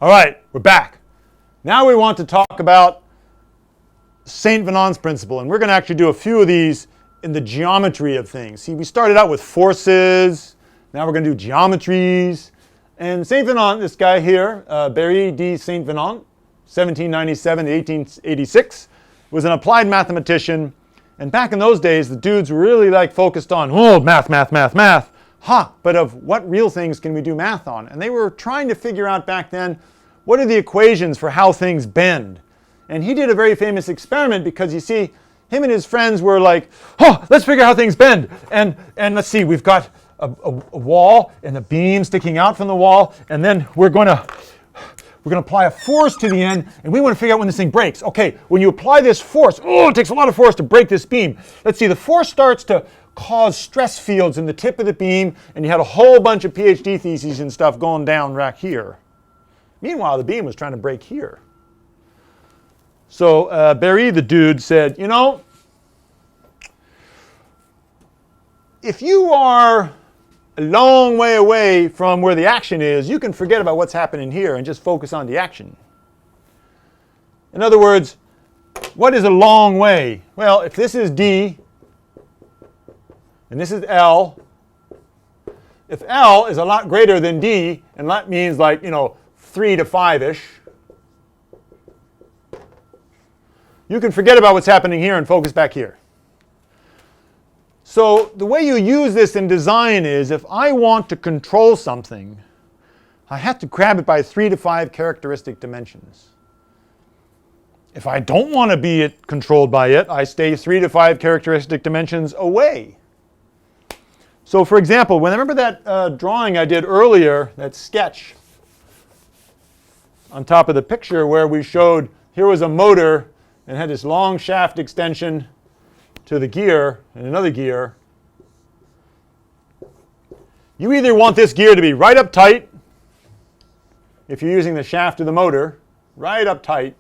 All right, we're back. Now we want to talk about St. Venant's principle, and we're going to actually do a few of these in the geometry of things. See, we started out with forces, now we're going to do geometries. And St. Venant, this guy here, Barry D. St. Venant, 1797 to 1886, was an applied mathematician. And back in those days, the dudes were really like focused on, oh, math, math, math, math. But of what real things can we do math on? And they were trying to figure out back then, what are the equations for how things bend? And he did a very famous experiment because, you see, him and his friends were like, oh, let's figure out how things bend. And let's see, we've got a wall and a beam sticking out from the wall, and then we're going to apply a force to the end, and we want to figure out when this thing breaks. Okay, when you apply this force, it takes a lot of force to break this beam. Let's see, the force starts to cause stress fields in the tip of the beam, and you had a whole bunch of PhD theses and stuff going down right here. Meanwhile, the beam was trying to break here. So Barry, the dude, said, you know, if you are a long way away from where the action is, you can forget about what's happening here and just focus on the action. In other words, what is a long way? Well, if this is D and this is L, if L is a lot greater than D, and that means like, 3 to 5-ish, you can forget about what's happening here and focus back here. So the way you use this in design is, if I want to control something, I have to grab it by 3 to 5 characteristic dimensions. If I don't want to be controlled by it, I stay 3 to 5 characteristic dimensions away. So for example, remember that drawing I did earlier, that sketch on top of the picture where we showed here was a motor and had this long shaft extension to the gear and another gear. You either want this gear to be right up tight, if you're using the shaft of the motor, right up tight,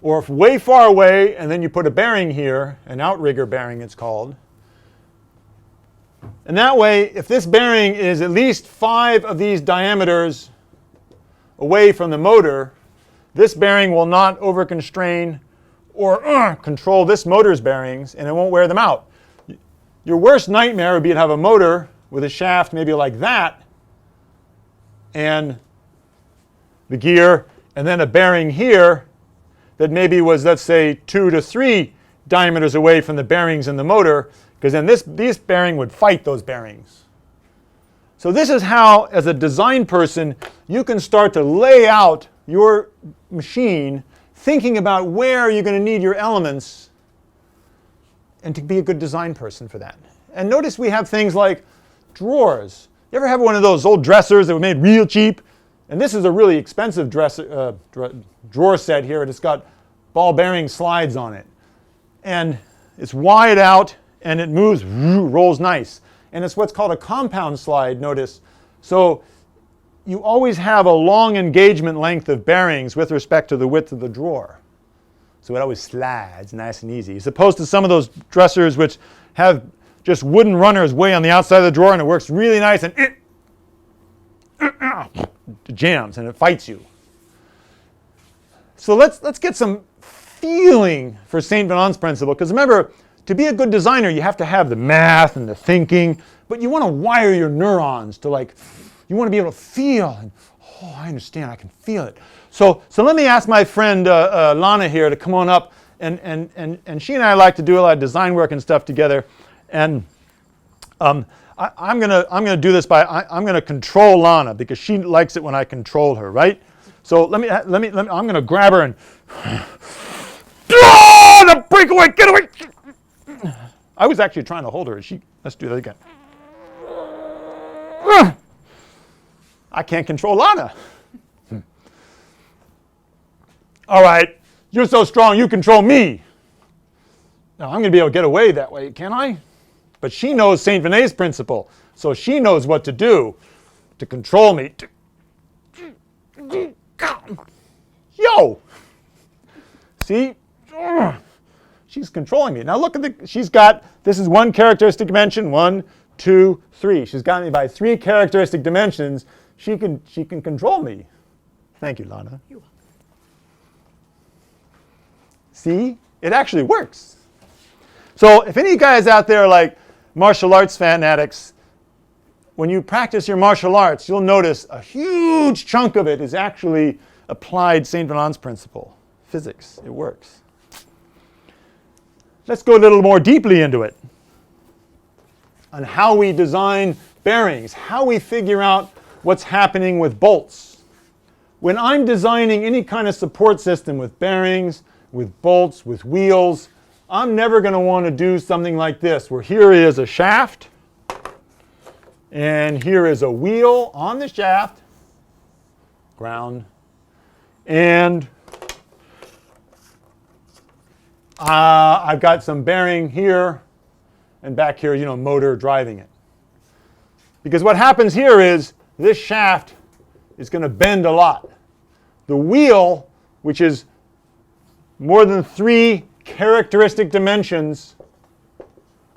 or if way far away and then you put a bearing here, an outrigger bearing it's called. And that way, if this bearing is at least 5 of these diameters away from the motor, this bearing will not overconstrain or control this motor's bearings, and it won't wear them out. Your worst nightmare would be to have a motor with a shaft maybe like that, and the gear, and then a bearing here that maybe was, let's say, 2 to 3 diameters away from the bearings in the motor, because then this bearing would fight those bearings. So this is how, as a design person, you can start to lay out your machine thinking about where you're going to need your elements, and to be a good design person for that. And notice we have things like drawers. You ever have one of those old dressers that were made real cheap? And this is a really expensive drawer set here. It's got ball bearing slides on it. And it's wide out, and it moves, rolls nice. And it's what's called a compound slide, notice. So you always have a long engagement length of bearings with respect to the width of the drawer. So it always slides nice and easy, as opposed to some of those dressers which have just wooden runners way on the outside of the drawer, and it works really nice, and it jams and it fights you. So let's get some feeling for St. Venant's principle, because remember, to be a good designer, you have to have the math and the thinking, but you want to wire your neurons to you want to be able to feel, and I understand, I can feel it. So let me ask my friend Lana here to come on up, and she and I like to do a lot of design work and stuff together, and I'm gonna do this by I'm gonna control Lana because she likes it when I control her, right? So let me I'm gonna grab her and the breakaway, get away! I was actually trying to hold her. Let's do that again. I can't control Lana. All right, you're so strong, you control me. Now I'm going to be able to get away that way, can I? But she knows St. Venant's principle, so she knows what to do to control me. Yo! See? She's controlling me. Now look at this is 1 characteristic dimension, 1, 2, 3. She's got me by 3 characteristic dimensions she can control me. Thank you, Lana. You're welcome. See? It actually works. So if any guys out there are like martial arts fanatics, when you practice your martial arts, you'll notice a huge chunk of it is actually applied St. Venant's principle. Physics. It works. Let's go a little more deeply into it. On how we design bearings, how we figure out what's happening with bolts. When I'm designing any kind of support system with bearings, with bolts, with wheels, I'm never going to want to do something like this, where here is a shaft, and here is a wheel on the shaft, ground, and I've got some bearing here, and back here, motor driving it. Because what happens here is this shaft is going to bend a lot. The wheel, which is more than 3 characteristic dimensions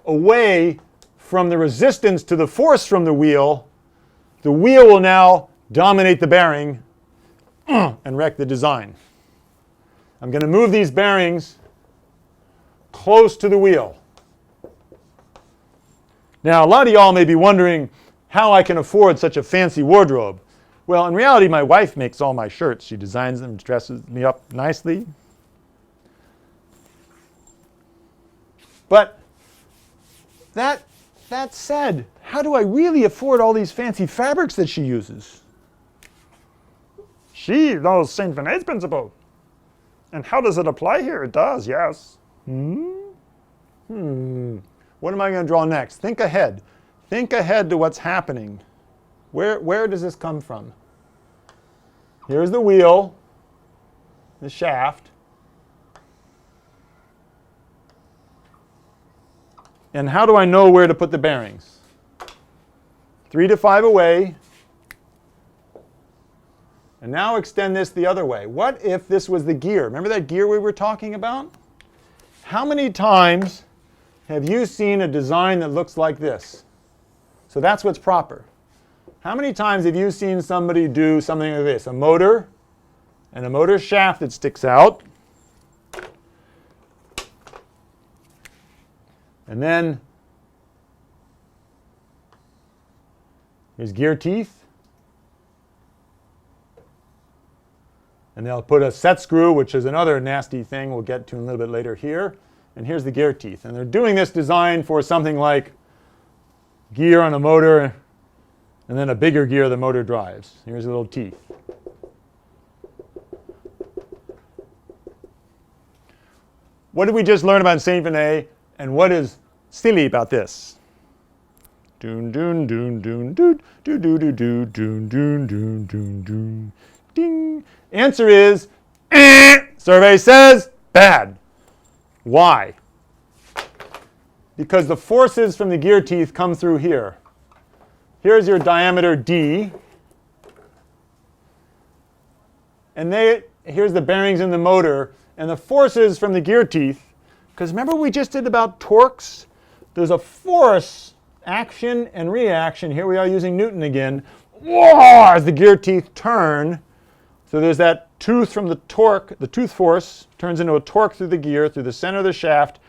away from the resistance to the force from the wheel will now dominate the bearing and wreck the design. I'm going to move these bearings close to the wheel. Now, a lot of y'all may be wondering how I can afford such a fancy wardrobe. Well, in reality, my wife makes all my shirts. She designs them, dresses me up nicely. But that said, how do I really afford all these fancy fabrics that she uses? She knows St. Venant's principle. And how does it apply here? It does, yes. What am I going to draw next? Think ahead. Think ahead to what's happening. Where does this come from? Here's the wheel, the shaft. And how do I know where to put the bearings? 3 to 5 away. And now extend this the other way. What if this was the gear? Remember that gear we were talking about? How many times have you seen a design that looks like this? So that's what's proper. How many times have you seen somebody do something like this? A motor and a motor shaft that sticks out. And then here's gear teeth. And they'll put a set screw, which is another nasty thing we'll get to a little bit later here. And here's the gear teeth. And they're doing this design for something like gear on a motor and then a bigger gear the motor drives. Here's the little teeth. What did we just learn about St. Venant, and what is silly about this? Doon doon doon doon doon doon doon doon doon doon doon doon doon. Ding. Answer is survey says bad. Why? Because the forces from the gear teeth come through here. Here's your diameter D. And here's the bearings in the motor. And the forces from the gear teeth, because remember we just did about torques? There's a force, action and reaction. Here we are using Newton again. Whoa, as the gear teeth turn. So there's that tooth from the torque. The tooth force turns into a torque through the gear, through the center of the shaft.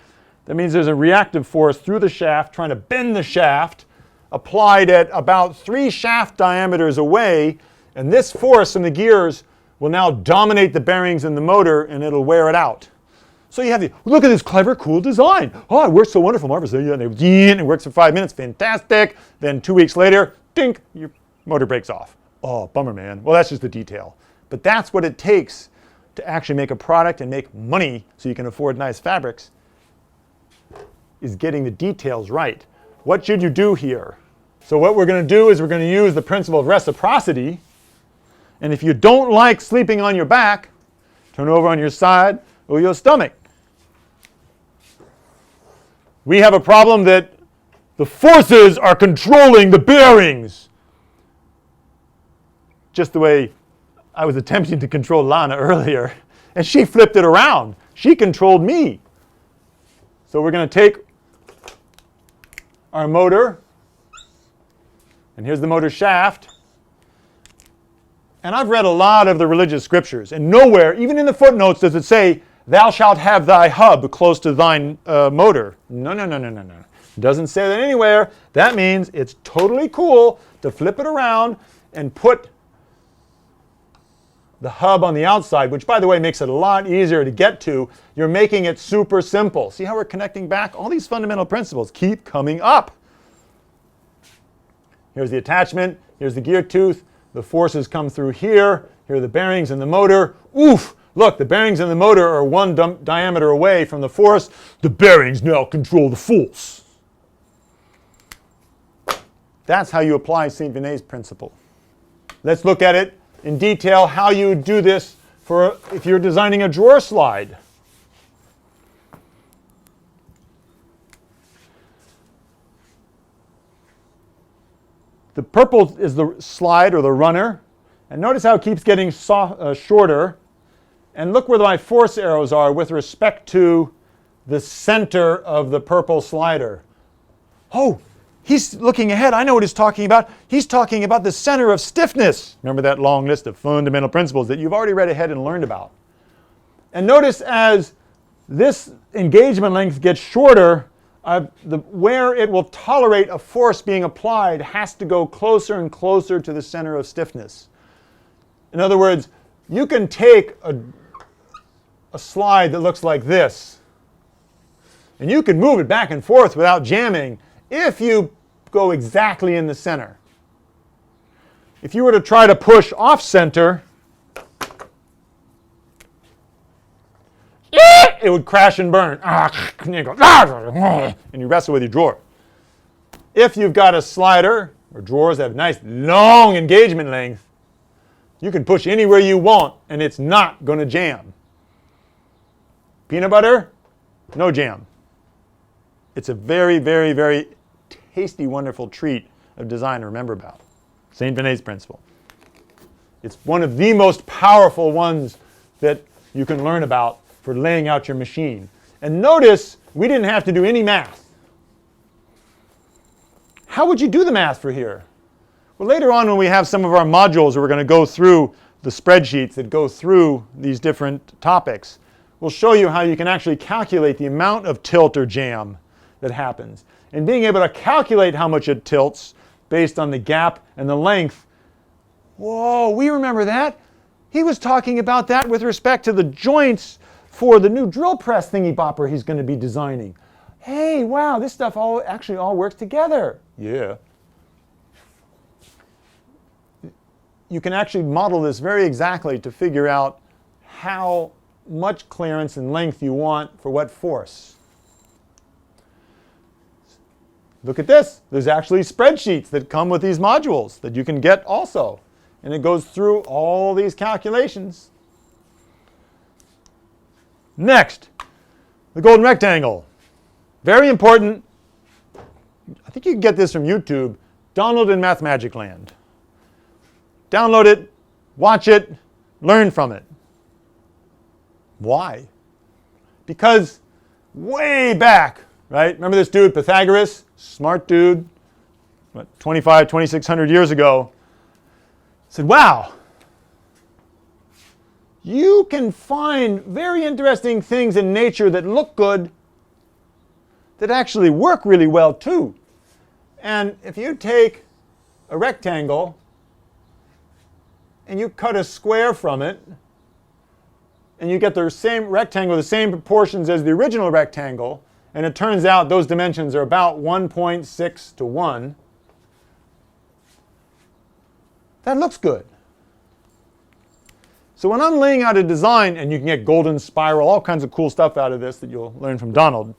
That means there's a reactive force through the shaft trying to bend the shaft, applied at about 3 shaft diameters away. And this force from the gears will now dominate the bearings in the motor, and it'll wear it out. So you have look at this clever, cool design. Oh, it works so wonderful, marvelous. And it works for 5 minutes, fantastic. Then 2 weeks later, dink, your motor breaks off. Oh, bummer, man. Well, that's just the detail. But that's what it takes to actually make a product and make money so you can afford nice fabrics, is getting the details right. What should you do here? So what we're going to do is we're going to use the principle of reciprocity. And if you don't like sleeping on your back, turn over on your side or your stomach. We have a problem that the forces are controlling the bearings. Just the way I was attempting to control Lana earlier. And she flipped it around. She controlled me. So we're going to take our motor. And here's the motor shaft. And I've read a lot of the religious scriptures, and nowhere, even in the footnotes, does it say, thou shalt have thy hub close to thine motor. No, no, no, no, no, no. It doesn't say that anywhere. That means it's totally cool to flip it around and put the hub on the outside, which, by the way, makes it a lot easier to get to. You're making it super simple. See how we're connecting back? All these fundamental principles keep coming up. Here's the attachment. Here's the gear tooth. The forces come through here. Here are the bearings and the motor. Oof! Look, the bearings and the motor are one diameter away from the force. The bearings now control the force. That's how you apply St. Venant's principle. Let's look at it in detail, how you do this for if you're designing a drawer slide. The purple is the slide or the runner. And notice how it keeps getting shorter. And look where my force arrows are with respect to the center of the purple slider. Oh, he's looking ahead. I know what he's talking about. He's talking about the center of stiffness. Remember that long list of fundamental principles that you've already read ahead and learned about. And notice as this engagement length gets shorter, where it will tolerate a force being applied has to go closer and closer to the center of stiffness. In other words, you can take a slide that looks like this, and you can move it back and forth without jamming if you go exactly in the center. If you were to try to push off center, it would crash and burn. And you wrestle with your drawer. If you've got a slider, or drawers that have nice long engagement length, you can push anywhere you want and it's not going to jam. Peanut butter, no jam. It's a very, very, very tasty, wonderful treat of design to remember about. St. Venant's principle. It's one of the most powerful ones that you can learn about for laying out your machine. And notice we didn't have to do any math. How would you do the math for here? Well, later on when we have some of our modules where we're going to go through the spreadsheets that go through these different topics, we'll show you how you can actually calculate the amount of tilt or jam that happens. And being able to calculate how much it tilts based on the gap and the length. Whoa, we remember that. He was talking about that with respect to the joints for the new drill press thingy bopper he's going to be designing. Hey, wow, this stuff actually all works together. Yeah. You can actually model this very exactly to figure out how much clearance and length you want for what force. Look at this. There's actually spreadsheets that come with these modules that you can get also. And it goes through all these calculations. Next, the golden rectangle. Very important. I think you can get this from YouTube. Download in Mathmagic Land. Download it, watch it, learn from it. Why? Because way back, right? Remember this dude, Pythagoras? Smart dude, what, 2,600 years ago, said, wow, you can find very interesting things in nature that look good that actually work really well too. And if you take a rectangle and you cut a square from it, and you get the same rectangle, the same proportions as the original rectangle, and it turns out those dimensions are about 1.6 to 1, that looks good. So when I'm laying out a design, and you can get golden spiral, all kinds of cool stuff out of this that you'll learn from Donald,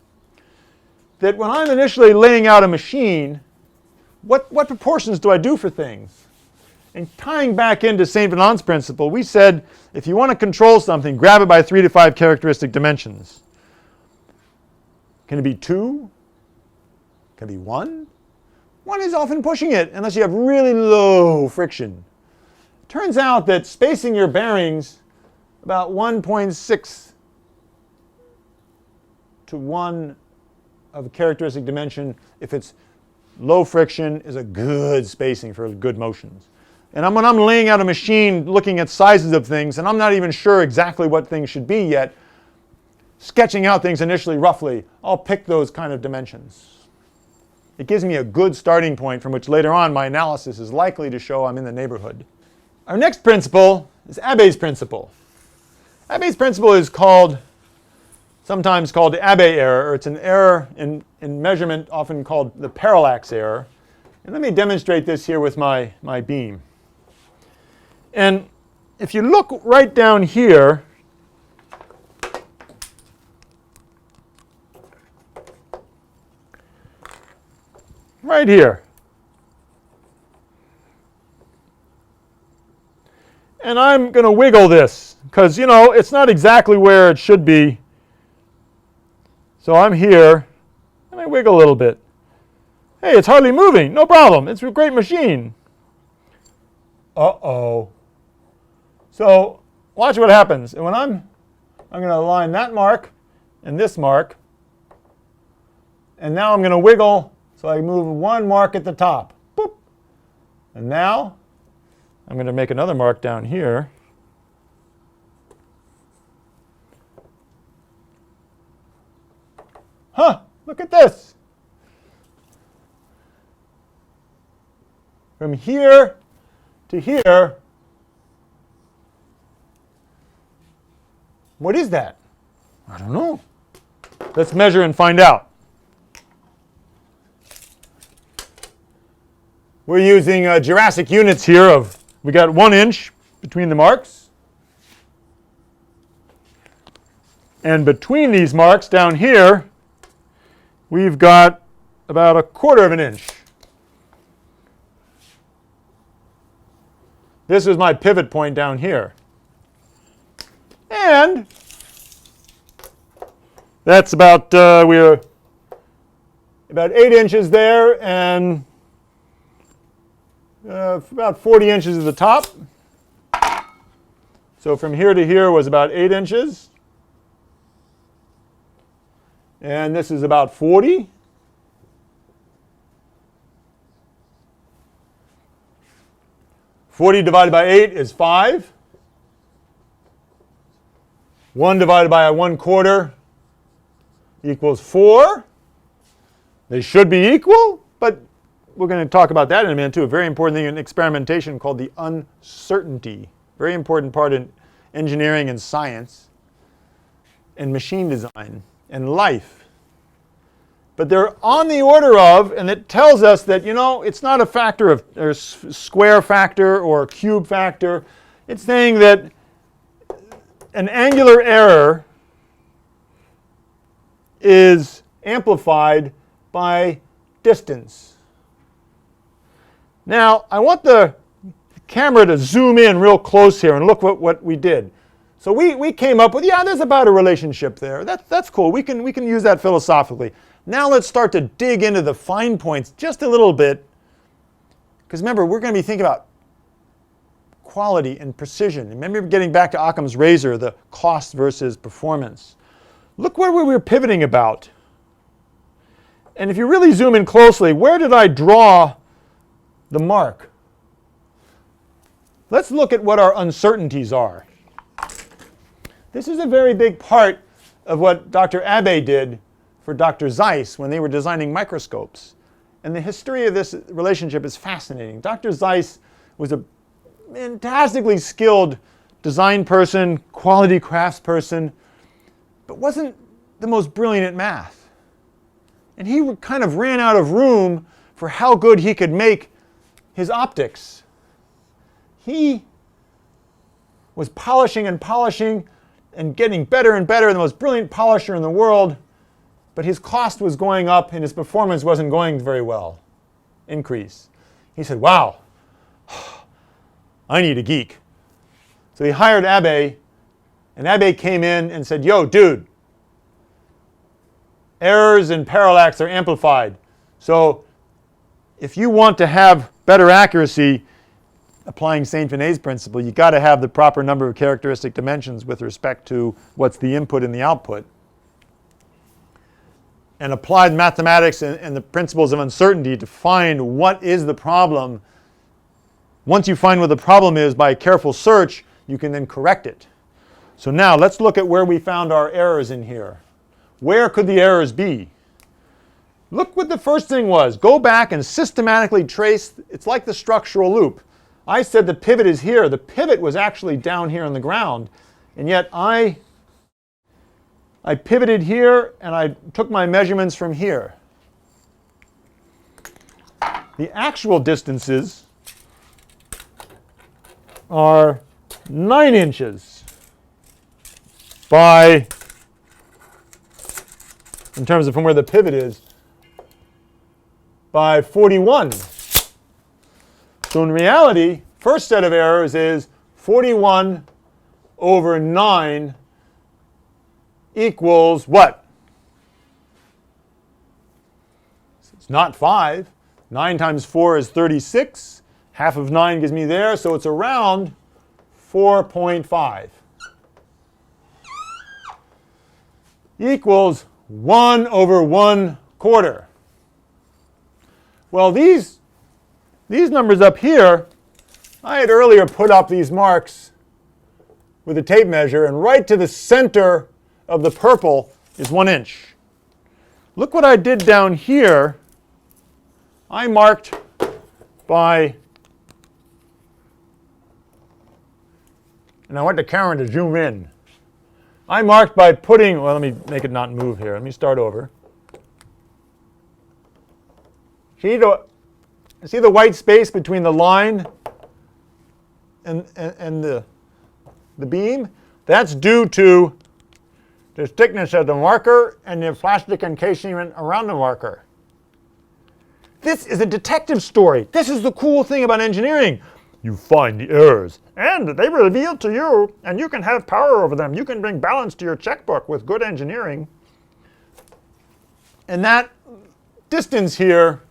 that when I'm initially laying out a machine, what proportions do I do for things? And tying back into St. Venant's principle, we said if you want to control something, grab it by 3 to 5 characteristic dimensions. Can it be 2? Can it be 1? 1 is often pushing it unless you have really low friction. Turns out that spacing your bearings about 1.6 to 1 of a characteristic dimension, if it's low friction, is a good spacing for good motions. And when I'm laying out a machine looking at sizes of things, and I'm not even sure exactly what things should be yet, sketching out things initially roughly, I'll pick those kind of dimensions. It gives me a good starting point from which later on my analysis is likely to show I'm in the neighborhood. Our next principle is Abbe's principle. Abbe's principle is sometimes called the Abbe error, or it's an error in measurement often called the parallax error. And let me demonstrate this here with my beam. And if you look right down here, right here, and I'm going to wiggle this because, you know, it's not exactly where it should be. So I'm here, and I wiggle a little bit. Hey, it's hardly moving. No problem. It's a great machine. Uh-oh. So watch what happens. And when I'm going to align that mark and this mark. And now I'm going to wiggle so I move one mark at the top. Boop. And now I'm going to make another mark down here. Huh, look at this. From here to here, what is that? I don't know. Let's measure and find out. We're using Jurassic units here we got 1 inch between the marks. And between these marks down here, we've got about 1/4 of an inch. This is my pivot point down here. And that's we're about 8 inches there and about 40 inches at the top. So from here to here was about 8 inches. And this is about 40. Forty divided by 8 is 5. 1 divided by 1/4 equals 4. They should be equal, but we're going to talk about that in a minute too. A very important thing in experimentation called the uncertainty. Very important part in engineering and science and machine design and life. But they're on the order of, and it tells us that, you know, it's not a factor of or square factor or cube factor. It's saying that an angular error is amplified by distance. Now, I want the camera to zoom in real close here and look what we did. So we came up with, yeah, there's about a relationship there. That's cool. We can use that philosophically. Now let's start to dig into the fine points just a little bit. Because remember, we're going to be thinking about quality and precision. Remember getting back to Occam's razor, the cost versus performance. Look where we were pivoting about. And if you really zoom in closely, where did I draw the mark? Let's look at what our uncertainties are. This is a very big part of what Dr. Abbe did for Dr. Zeiss when they were designing microscopes. And the history of this relationship is fascinating. Dr. Zeiss was a fantastically skilled design person, quality craftsperson, but wasn't the most brilliant at math. And he kind of ran out of room for how good he could make his optics. He was polishing and getting better and better, the most brilliant polisher in the world, but his cost was going up and his performance wasn't going very well. Increase. He said, wow, I need a geek. So he hired Abbe, and Abbe came in and said, yo, dude, errors and parallax are amplified. So if you want to have better accuracy, applying Saint Venant's principle, you've got to have the proper number of characteristic dimensions with respect to what's the input and the output. And applied mathematics and the principles of uncertainty to find what is the problem once you find what the problem is by careful search, you can then correct it. So now let's look at where we found our errors in here. Where could the errors be? Look what the first thing was. Go back and systematically trace. It's like the structural loop. I said the pivot is here. The pivot was actually down here on the ground. And yet I pivoted here and I took my measurements from here. The actual distances are 9 inches by, in terms of from where the pivot is, by 41. So in reality, first set of errors is 41 over 9 equals what? It's not 5. 9 times 4 is 36. Half of 9 gives me there, so it's around 4.5. Equals 1 over 1/4. Well, these numbers up here, I had earlier put up these marks with a tape measure, and right to the center of the purple is 1 inch. Look what I did down here. I marked by, and I want the camera to zoom in. I marked by putting, well, let me make it not move here. Let me start over. See the white space between the line and the beam? That's due to the thickness of the marker and the plastic encasement around the marker. This is a detective story. This is the cool thing about engineering. You find the errors, and they reveal to you, and you can have power over them. You can bring balance to your checkbook with good engineering. And that distance here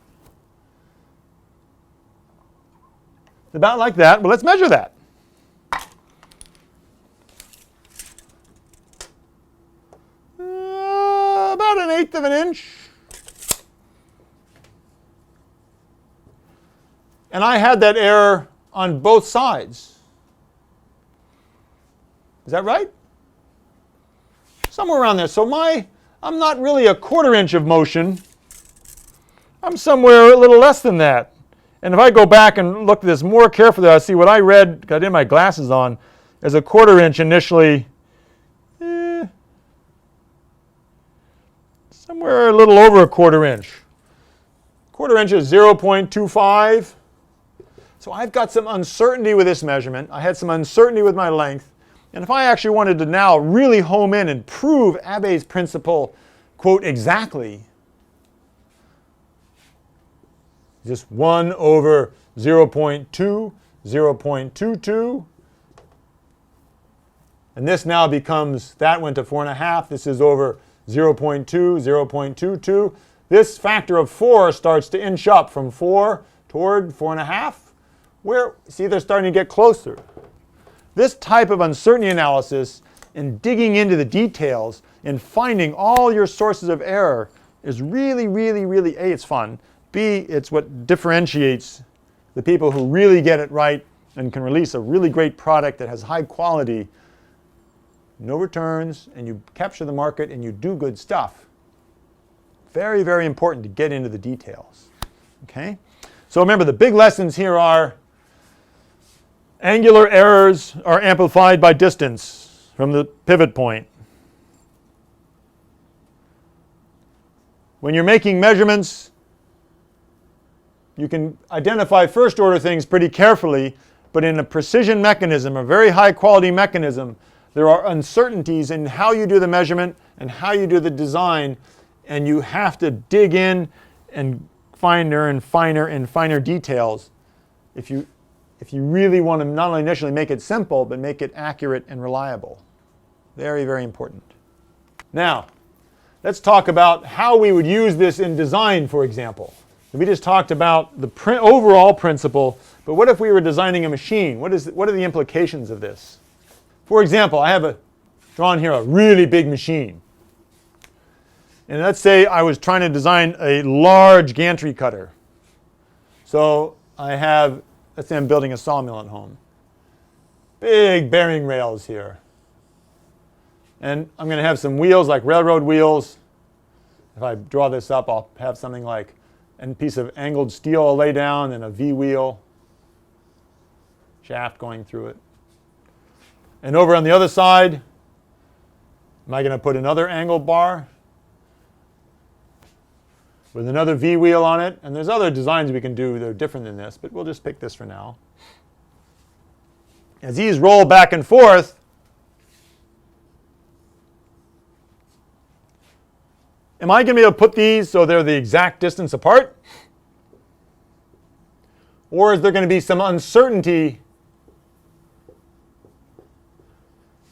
is about like that. Well, let's measure that. About 1/8 of an inch. And I had that error on both sides. Is that right? Somewhere around there. So I'm not really a 1/4 inch of motion. I'm somewhere a little less than that. And if I go back and look at this more carefully, I'll see what I read, got in my glasses on, as a 1/4 inch initially. Somewhere a little over a 1/4 inch. 1/4 inch is 0.25. So I've got some uncertainty with this measurement. I had some uncertainty with my length. And if I actually wanted to now really home in and prove Abbe's principle, quote, exactly, just 1 over 0.2, 0.22. And this now becomes, that went to 4.5. This is over 0.2, 0.22. This factor of 4 starts to inch up from 4 toward 4.5. Where, see, they're starting to get closer. This type of uncertainty analysis and digging into the details and finding all your sources of error is really, really, really, A, it's fun. B, it's what differentiates the people who really get it right and can release a really great product that has high quality, no returns, and you capture the market and you do good stuff. Very, very important to get into the details. Okay? So remember, the big lessons here are angular errors are amplified by distance from the pivot point. When you're making measurements, you can identify first order things pretty carefully, but in a precision mechanism, a very high quality mechanism, there are uncertainties in how you do the measurement and how you do the design, and you have to dig in and finer and finer and finer details if you really want to not only initially make it simple, but make it accurate and reliable. Very, very important. Now, let's talk about how we would use this in design, for example. We just talked about the overall principle, but what if we were designing a machine? What are the implications of this? For example, I have drawn here a really big machine. And let's say I was trying to design a large gantry cutter. So I have let's say I'm building a sawmill at home. Big bearing rails here. And I'm going to have some wheels like railroad wheels. If I draw this up, I'll have something like a piece of angled steel I'll lay down and a V wheel, shaft going through it. And over on the other side, am I going to put another angled bar with another V wheel on it? And there's other designs we can do that are different than this, but we'll just pick this for now. As these roll back and forth, am I going to be able to put these so they're the exact distance apart? Or is there going to be some uncertainty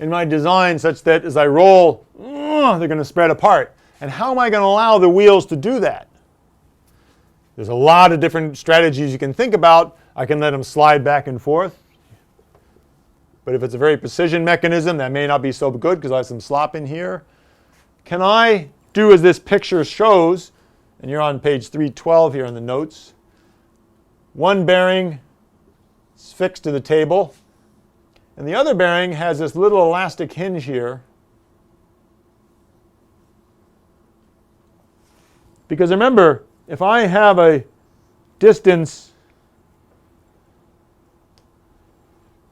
in my design such that as I roll, they're going to spread apart? And how am I going to allow the wheels to do that? There's a lot of different strategies you can think about. I can let them slide back and forth. But if it's a very precision mechanism, that may not be so good because I have some slop in here. Can I do as this picture shows, and you're on page 312 here in the notes, one bearing is fixed to the table, and the other bearing has this little elastic hinge here. Because remember, if I have a distance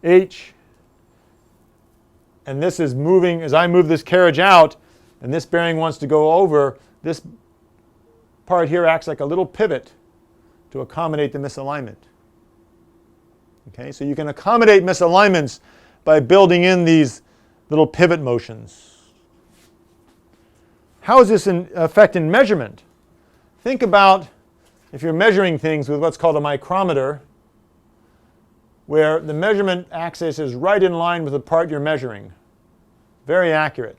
h, and this is moving, as I move this carriage out, and this bearing wants to go over, this part here acts like a little pivot to accommodate the misalignment. Okay, so you can accommodate misalignments by building in these little pivot motions. How is this in effect in measurement? Think about if you're measuring things with what's called a micrometer, where the measurement axis is right in line with the part you're measuring. Very accurate.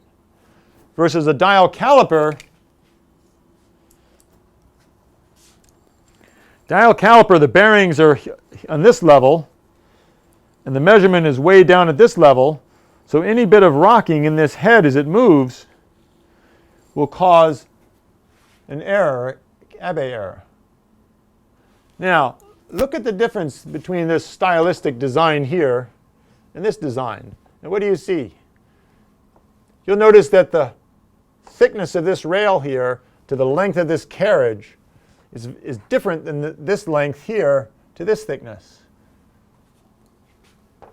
Versus a dial caliper. Dial caliper, the bearings are on this level, and the measurement is way down at this level. So any bit of rocking in this head as it moves will cause an error, Abbe error. Now, look at the difference between this stylistic design here and this design. And what do you see? You'll notice that the thickness of this rail here to the length of this carriage is different than this length here to this thickness.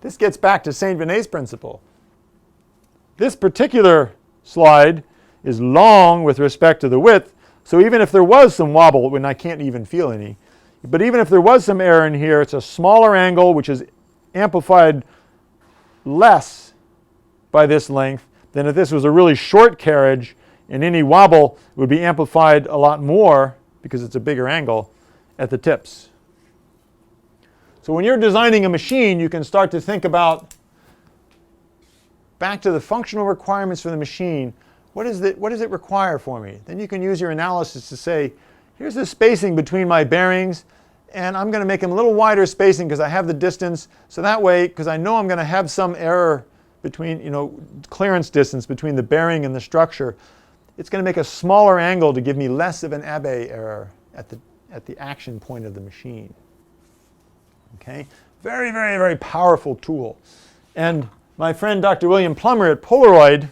This gets back to St. Venant's principle. This particular slide is long with respect to the width, so even if there was some wobble, when I can't even feel any, but even if there was some error in here, it's a smaller angle which is amplified less by this length than if this was a really short carriage, and any wobble would be amplified a lot more because it's a bigger angle at the tips. So when you're designing a machine, you can start to think about back to the functional requirements for the machine. What does it require for me? Then you can use your analysis to say, here's the spacing between my bearings, and I'm going to make them a little wider spacing because I have the distance. So that way, because I know I'm going to have some error between, clearance distance between the bearing and the structure, it's going to make a smaller angle to give me less of an Abbe error at the action point of the machine. Okay? Very, very, very powerful tool. And my friend Dr. William Plummer at Polaroid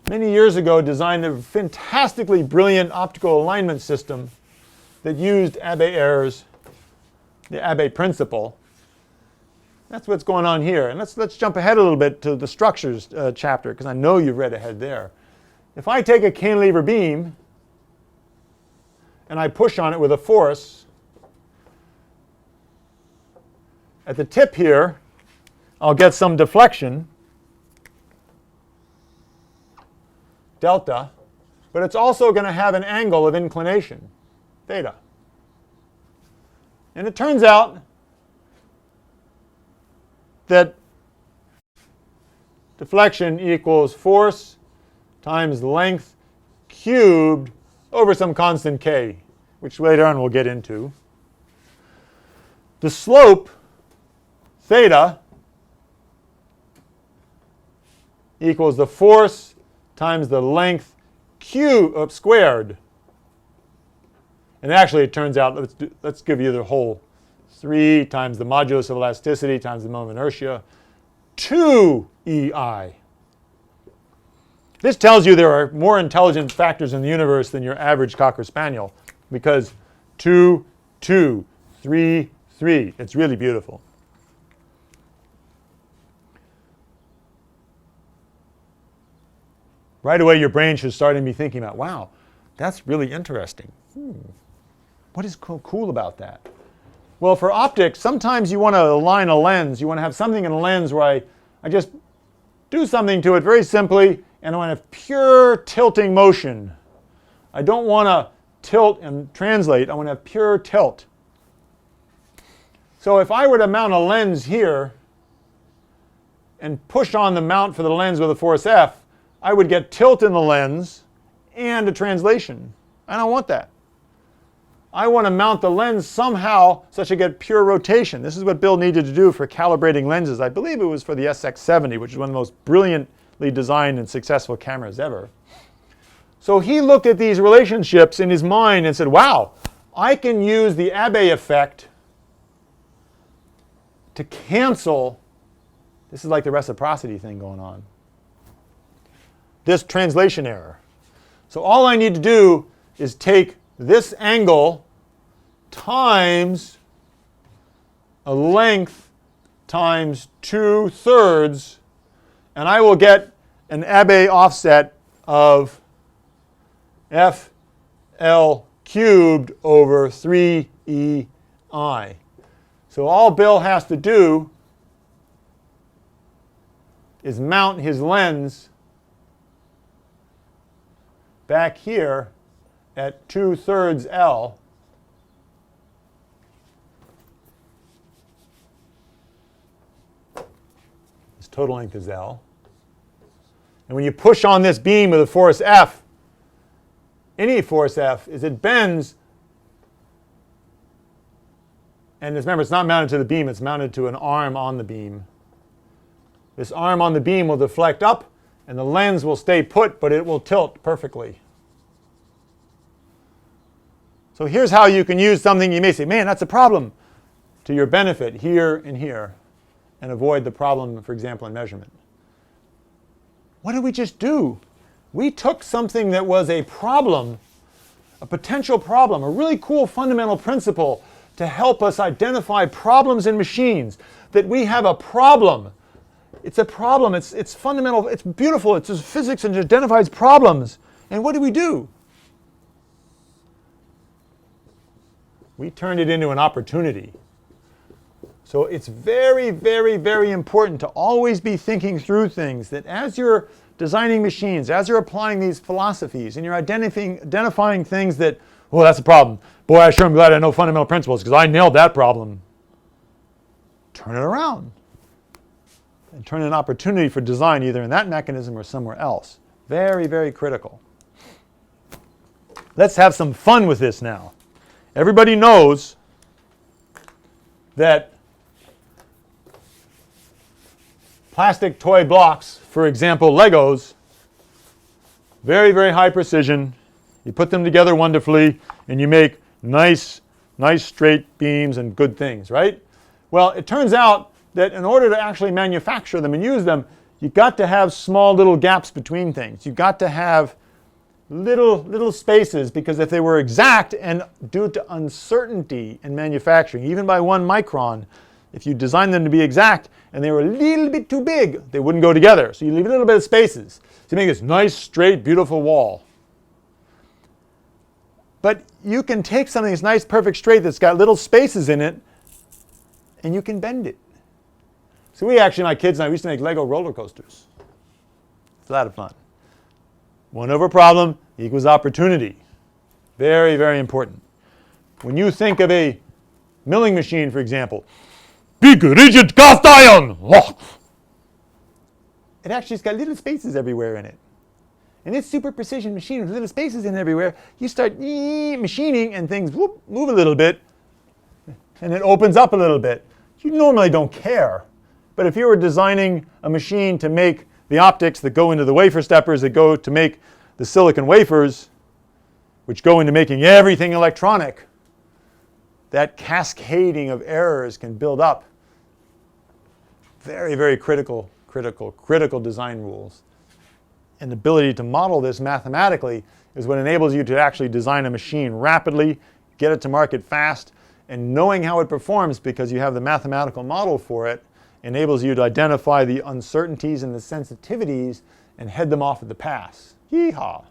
many years ago designed a fantastically brilliant optical alignment system that used Abbe errors, the Abbe principle. That's what's going on here. And let's jump ahead a little bit to the structures chapter, because I know you've read ahead there. If I take a cantilever beam and I push on it with a force, at the tip here, I'll get some deflection, delta, but it's also going to have an angle of inclination, theta. And it turns out that deflection equals force times length cubed over some constant k, which later on we'll get into. The slope, theta, equals the force times the length squared. And actually it turns out, let's give you the whole 3 times the modulus of elasticity times the moment of inertia, 2 EI. This tells you there are more intelligent factors in the universe than your average Cocker Spaniel, because 2, 2, 3, 3. It's really beautiful. Right away, your brain should start to be thinking about, wow, that's really interesting. What is cool about that? Well, for optics, sometimes you want to align a lens. You want to have something in a lens where I just do something to it very simply, and I want to have pure tilting motion. I don't want to tilt and translate. I want to have pure tilt. So if I were to mount a lens here and push on the mount for the lens with a force F, I would get tilt in the lens and a translation. I don't want that. I want to mount the lens somehow such I get pure rotation. This is what Bill needed to do for calibrating lenses. I believe it was for the SX70, which is one of the most brilliantly designed and successful cameras ever. So he looked at these relationships in his mind and said, wow, I can use the Abbe effect to cancel. This is like the reciprocity thing going on. This translation error. So all I need to do is take this angle times a length times 2/3, and I will get an Abbe offset of FL cubed over 3EI. So all Bill has to do is mount his lens back here at 2/3 L. This total length is L. And when you push on this beam with a force F, any force F, is it bends. And remember, it's not mounted to the beam, it's mounted to an arm on the beam. This arm on the beam will deflect up, and the lens will stay put, but it will tilt perfectly. So here's how you can use something you may say, man, that's a problem, to your benefit here and here, and avoid the problem, for example, in measurement. What did we just do? We took something that was a problem, a potential problem, a really cool fundamental principle to help us identify problems in machines, that we have a problem. It's a problem, it's fundamental, it's beautiful, it's just physics and it identifies problems. And what do? We turned it into an opportunity. So it's very, very, very important to always be thinking through things, that as you're designing machines, as you're applying these philosophies, and you're identifying things that, oh, that's a problem. Boy, I sure am glad I know fundamental principles because I nailed that problem. Turn it around. And turn an opportunity for design either in that mechanism or somewhere else. Very, very critical. Let's have some fun with this now. Everybody knows that plastic toy blocks, for example, Legos, very, very high precision. You put them together wonderfully, and you make nice straight beams and good things, right? Well, it turns out that in order to actually manufacture them and use them, you've got to have small little gaps between things. You've got to have little spaces, because if they were exact, and due to uncertainty in manufacturing, even by 1 micron, if you design them to be exact and they were a little bit too big, they wouldn't go together. So you leave a little bit of spaces to make this nice, straight, beautiful wall. But you can take something that's nice, perfect, straight, that's got little spaces in it, and you can bend it. So we actually, my kids and I, we used to make Lego roller coasters. It's a lot of fun. 1 over problem equals opportunity. Very, very important. When you think of a milling machine, for example, big, rigid cast iron. It actually has got little spaces everywhere in it. And this super precision machine with little spaces in it everywhere, you start machining and things move a little bit, and it opens up a little bit. You normally don't care. But if you were designing a machine to make the optics that go into the wafer steppers that go to make the silicon wafers, which go into making everything electronic, that cascading of errors can build up very, very critical design rules. And the ability to model this mathematically is what enables you to actually design a machine rapidly, get it to market fast, and knowing how it performs because you have the mathematical model for it enables you to identify the uncertainties and the sensitivities and head them off at the pass. Yeehaw!